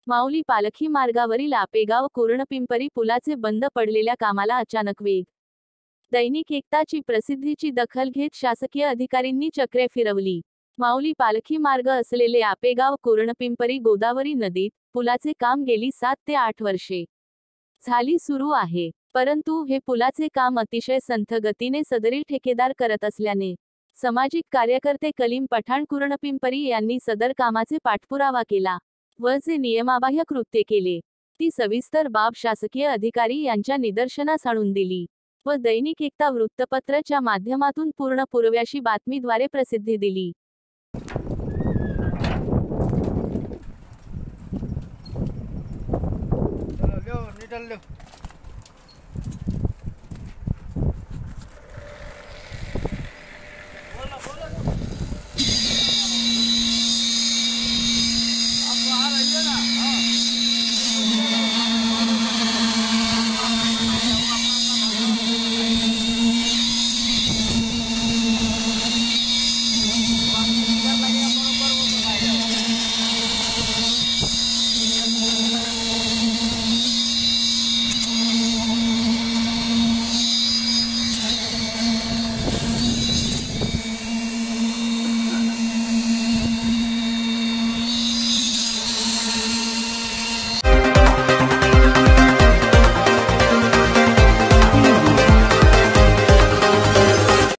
माऊली पालखी मार्गावरील आपेगाव कोरणपिंपरी पुलाचे बंद पडलेल्या कामाला अचानक वेग। दैनिक एकताची प्रसिद्धीची दखल घेत शासकीय अधिकाऱ्यांनी चक्रे फिरवली। माऊली पालखी मार्ग असलेले आपेगाव कोरणपिंपरी गोदावरी नदीत पुलाचे काम गेली 7 ते 8 वर्षे झाली सुरू आहे, परंतु हे पुलाचे काम अतिशय संथ गतीने सदरील ठेकेदार करत असल्याने सामाजिक कार्यकर्ते कलीम पठाण कुरणपिंपरी यांनी सदर कामाचे पाठपुरावा केला व जे नियमाबाह्य कृत्य केले ती सविस्तर बाब शासकीय अधिकारी यांच्या निदर्शनास आणून दिली व दैनिक एकता वृत्तपत्राच्या माध्यमातून पूर्ण पुराव्याशी बातमीद्वारे प्रसिद्धी दिली। चलो, निकल लो।